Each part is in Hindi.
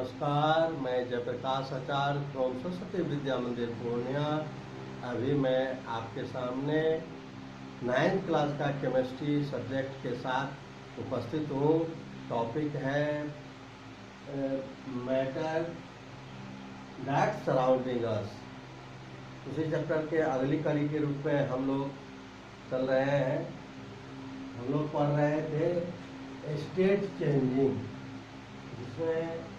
नमस्कार, मैं जयप्रकाश आचार्य फ्रॉम सरस्वती विद्या मंदिर पूर्णिया। अभी मैं आपके सामने 9th क्लास का केमिस्ट्री सब्जेक्ट के साथ उपस्थित हूँ। टॉपिक है मैटर दैट सराउंडिंग अस। उसी चैप्टर के अगली कड़ी के रूप में हम लोग चल रहे हैं। हम लोग पढ़ रहे थे स्टेट चेंजिंग, जिसमें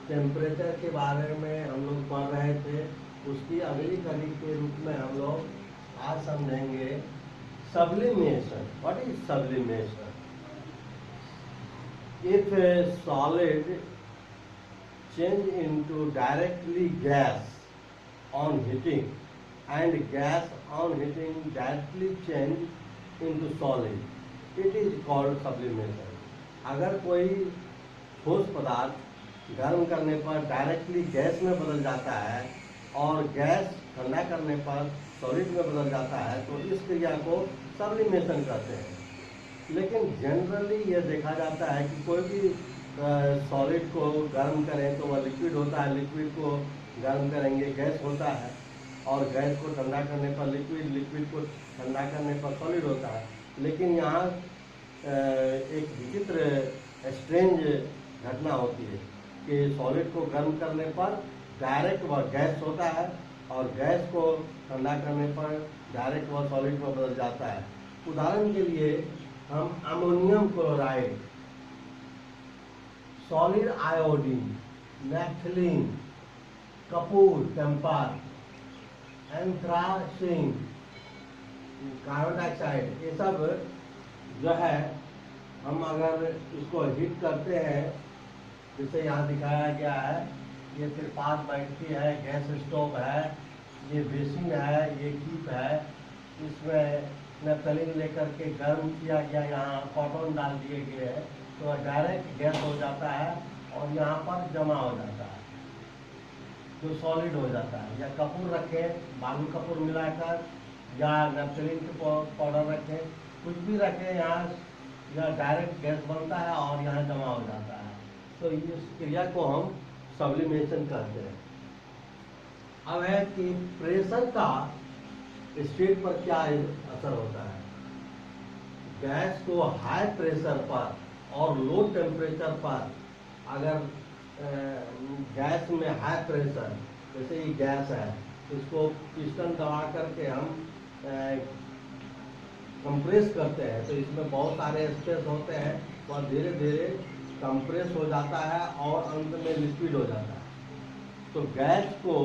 टेम्परेचर के बारे में हम लोग पढ़ रहे थे। उसकी अगली कड़ी के रूप में हम लोग आज समझेंगे sublimation. What is sublimation? If A solid change into directly gas on heating and gas on heating directly change into solid, it is called sublimation. अगर कोई ठोस पदार्थ गर्म करने पर डायरेक्टली गैस में बदल जाता है और गैस ठंडा करने पर सॉलिड में बदल जाता है तो इस क्रिया को सब्लिमेशन कहते हैं। लेकिन जनरली ये देखा जाता है कि कोई भी सॉलिड को गर्म करें तो वह लिक्विड होता है, लिक्विड को गर्म करेंगे गैस होता है, और गैस को ठंडा करने पर लिक्विड, लिक्विड को ठंडा करने पर सॉलिड होता है। लेकिन यहाँ एक विचित्र स्ट्रेंज घटना होती है कि सॉलिड को गर्म करने पर डायरेक्ट वह गैस होता है और गैस को ठंडा करने पर डायरेक्ट वह सॉलिड में बदल जाता है। उदाहरण के लिए हम ammonium chloride, solid iodine, naphthalene, कपूर, टेम्पर, एंथ्रासीन, कार्बन डाइऑक्साइड, ये सब जो है हम अगर इसको हीट करते हैं, जैसे यहाँ दिखाया गया है, ये त्रिपात बैटरी है, गैस स्टोव है, ये बेसिन है, ये कीप है। इसमें नैप्थलीन लेकर के गर्म किया गया, यहाँ कॉटन डाल दिए गए हैं तो डायरेक्ट गैस हो जाता है और यहाँ पर जमा हो जाता है जो सॉलिड हो जाता है। या कपूर रखें, बालू कपूर मिलाकर, या नैप्थलीन के पाउडर रखें, कुछ भी रखें, यहाँ डायरेक्ट गैस बनता है और यहाँ जमा हो जाता है। तो इस क्रिया को हम सब्लिमेशन कहते हैं। अब है कि प्रेशर का स्टेट पर क्या असर होता है। गैस को हाई प्रेशर पर और लो टेम्परेचर पर, अगर गैस में हाई प्रेशर, जैसे ये गैस है, इसको पिस्टन दबा करके हम कंप्रेस करते हैं तो इसमें बहुत सारे स्पेस होते हैं, वह धीरे धीरे कंप्रेस हो जाता है और अंत में लिक्विड हो जाता है। तो गैस को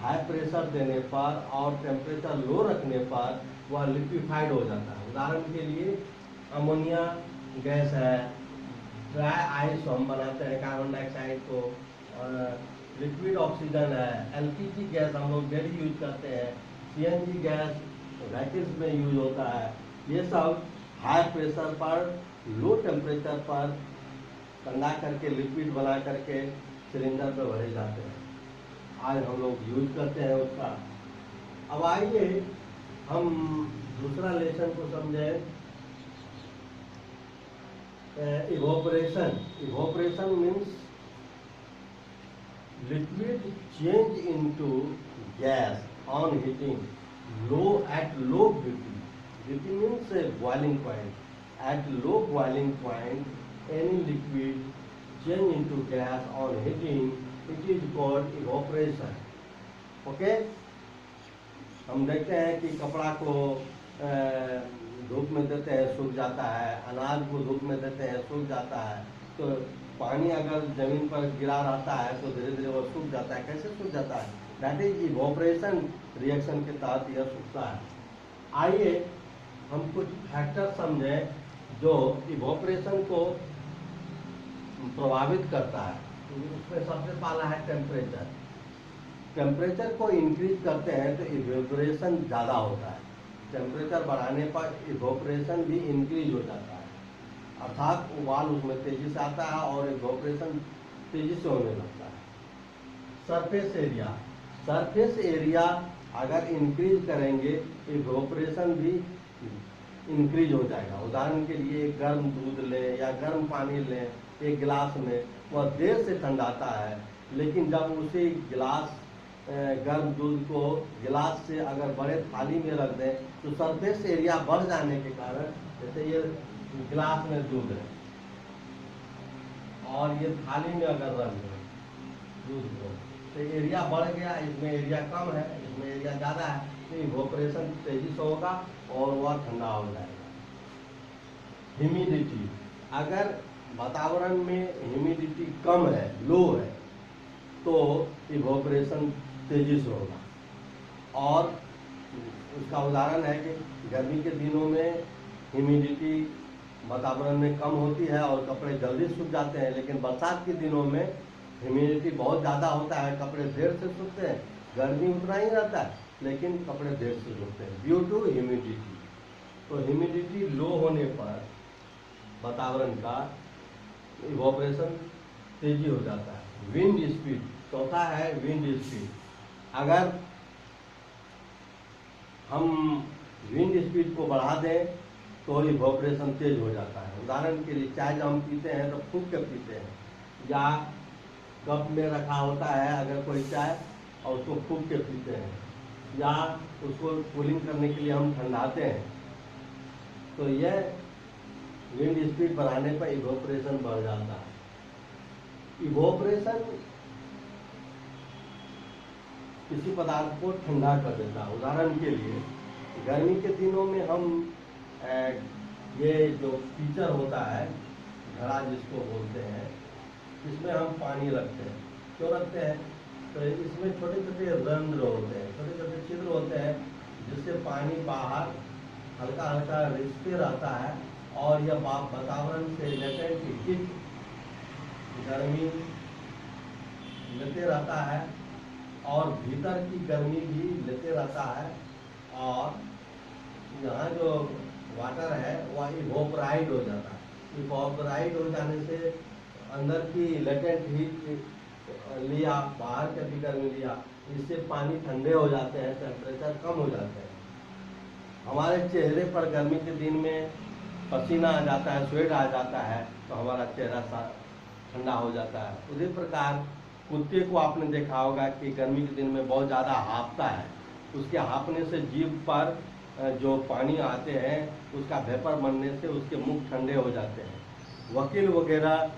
हाई प्रेशर देने पर और टेम्परेचर लो रखने पर वह लिक्विफाइड हो जाता है। उदाहरण के लिए अमोनिया गैस है, ड्राई आइस हम बनाते हैं कार्बन डाइऑक्साइड को, और लिक्विड ऑक्सीजन है, एलपीजी गैस हम लोग डेली यूज करते हैं, सीएनजी गैस व्हीकल्स में यूज होता है। ये सब हाई प्रेशर पर, लो टेम्परेचर पर ठंडा करके लिक्विड बना करके सिलेंडर पर भरे जाते हैं। आज हम लोग यूज करते हैं उसका। अब आइए हम दूसरा लेसन को समझें, evaporation. Evaporation means liquid change into gas on heating at low BP. BP means a boiling point. At low boiling point, any liquid change into gas on heating, it is called evaporation. Okay? हम देखते हैं कि कपड़ा को धूप में देते हैं सूख जाता है, अनाज को धूप में देते हैं सूख जाता है। तो पानी अगर जमीन पर गिरा रहता है तो धीरे धीरे वो सूख जाता है। कैसे सूख जाता है? दैट इज इवोपरेशन रिएक्शन के तहत यह सूखता है। आइए हम कुछ फैक्टर समझें जो इवोपरेशन को प्रभावित करता है। उसमें सबसे पहला है टेम्परेचर। टेम्परेचर को इंक्रीज करते हैं तो इवोपरेशन ज़्यादा होता है। टेम्परेचर बढ़ाने पर इवोपरेशन भी इंक्रीज हो जाता है, अर्थात उबाल उसमें तेजी से आता है और इवोपरेशन तेजी से होने लगता है। सरफेस एरिया, सरफेस एरिया अगर इंक्रीज करेंगे इवोपरेशन भी इंक्रीज हो जाएगा। उदाहरण के लिए गर्म दूध लें या गर्म पानी लें एक गिलास में, वह देर से ठंडाता है, लेकिन जब उसी गिलास गर्म दूध को गिलास से अगर बड़े थाली में रख दें तो सरफेस एरिया बढ़ जाने के कारण, जैसे ये गिलास में दूध है और ये थाली में अगर रख दें दूध को तो एरिया बढ़ गया, इसमें एरिया कम है, इसमें एरिया ज़्यादा है, तो इवोपरेशन तेजी से होगा और वह ठंडा हो जाएगा। ह्यूमिडिटी, अगर वातावरण में ह्यूमिडिटी कम है, लो है, तो इवोपरेशन तेजी से होगा। और उसका उदाहरण है कि गर्मी के दिनों में ह्यूमिडिटी वातावरण में कम होती है और कपड़े जल्दी सूख जाते हैं, लेकिन बरसात के दिनों में ह्यूमिडिटी बहुत ज़्यादा होता है, कपड़े देर से सूखते हैं। गर्मी उतना ही रहता है लेकिन कपड़े देर से सूखते हैं ड्यू टू ह्यूमिडिटी। तो ह्यूमिडिटी लो होने पर वातावरण का इवोपरेशन तेजी हो जाता है। विंड स्पीड, चौथा है विंड स्पीड। अगर हम विंड स्पीड को बढ़ा दें तो इवोपरेशन तेज हो जाता है। उदाहरण के लिए चाय जब हम पीते हैं तो फूंक के पीते हैं, या कप में रखा होता है अगर कोई चाय और उसको फूंक के पीते हैं, या उसको कूलिंग करने के लिए हम ठंडाते हैं, तो यह विंड स्पीड बढ़ाने पर इवोपरेशन बढ़ जाता है। इवोपरेशन किसी पदार्थ को ठंडा कर देता है। उदाहरण के लिए गर्मी के दिनों में हम ये जो कीचड़ होता है, घड़ा जिसको बोलते हैं, इसमें हम पानी रखते हैं। क्यों रखते हैं? तो इसमें छोटे छोटे रंध्र होते हैं, छोटे छोटे छिद्र होते हैं, जिससे पानी बाहर हल्का हल्का रिसते रहता है और यह वातावरण से लेटेंट हीट गर्मी लेते रहता है और भीतर की गर्मी भी लेते रहता है। और यहाँ जो वाटर है वह इवोपराइड हो जाता है। इवोपराइड हो जाने से अंदर की लेटेंट हीट लिया, बाहर के भी गर्मी लिया, इससे पानी ठंडे हो जाते हैं, टेम्परेचर कम हो जाते हैं। हमारे चेहरे पर गर्मी के दिन में पसीना आ जाता है, स्वेट आ जाता है, तो हमारा चेहरा सा ठंडा हो जाता है। उसी प्रकार कुत्ते को आपने देखा होगा कि गर्मी के दिन में बहुत ज़्यादा हाँफता है, उसके हाँफने से जीभ पर जो पानी आते हैं उसका वेपर बनने से उसके मुख ठंडे हो जाते हैं। वकील वगैरह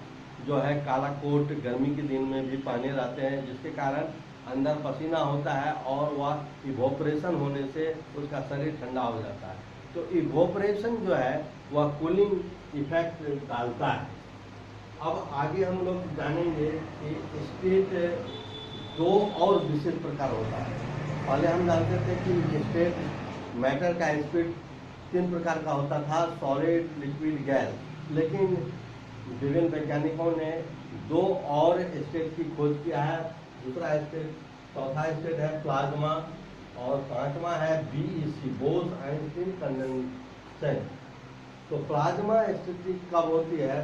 जो है काला कोट गर्मी के दिन में भी पहने रहते हैं, जिसके कारण अंदर पसीना होता है और वह इवोपरेशन होने से उसका शरीर ठंडा हो जाता है। तो इवोपरेशन जो है वह कूलिंग इफेक्ट डालता है। अब आगे हम लोग जानेंगे कि स्टेट दो और विशेष प्रकार होता है। पहले हम जानते थे कि स्टेट मैटर का स्टेट 3 प्रकार का होता था, सॉलिड, लिक्विड, गैस। लेकिन विभिन्न वैज्ञानिकों ने 2 और स्टेट की खोज किया है। दूसरा स्टेट, चौथा स्टेट है प्लाज्मा और 5वां है BEC, बोस-आइंस्टीन कंडेंसेशन। तो प्लाज्मा स्थिति कब होती है?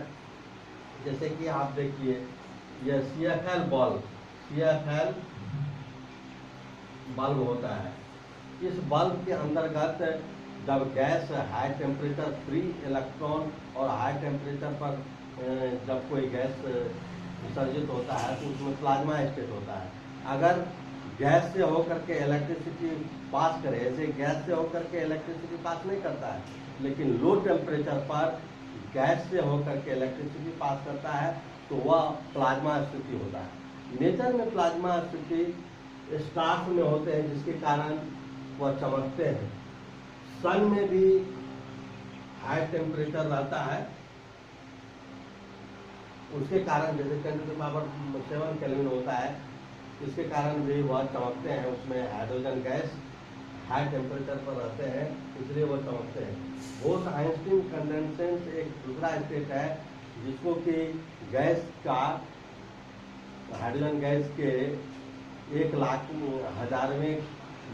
जैसे कि आप देखिए यह CFL बल्ब होता है। इस बल्ब के अंतर्गत जब gas high temperature free electron और हाई टेम्परेचर पर जब कोई गैस विसर्जित होता है तो उसमें प्लाज्मा स्टेट होता है। अगर गैस से होकर के इलेक्ट्रिसिटी पास करे, ऐसे गैस से होकर के इलेक्ट्रिसिटी पास नहीं करता है, लेकिन लो टेम्परेचर पर गैस से होकर के इलेक्ट्रिसिटी पास करता है, तो वह प्लाज्मा स्थिति होता है। नेचर में प्लाज्मा स्थिति स्टार्स में होते हैं, जिसके कारण वह चमकते हैं। सन में भी हाई टेम्परेचर रहता है, उसके कारण जैसे 10⁻⁷ केल्विन होता है, इसके कारण भी वह चमकते हैं। उसमें हाइड्रोजन गैस हाई टेम्परेचर पर रहते हैं, इसलिए वह चमकते हैं। बोस-आइंस्टीन कंडेंसेशन एक दूसरा स्टेट है, जिसको कि गैस का, हाइड्रोजन गैस के 1,00,000वें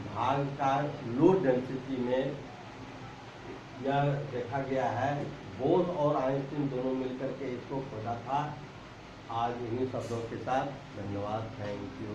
भाग का लो डेंसिटी में यह देखा गया है। बोस और आइंस्टीन दोनों मिलकर के इसको खोजा था। आज इन्हीं शब्दों के साथ धन्यवाद, थैंक यू।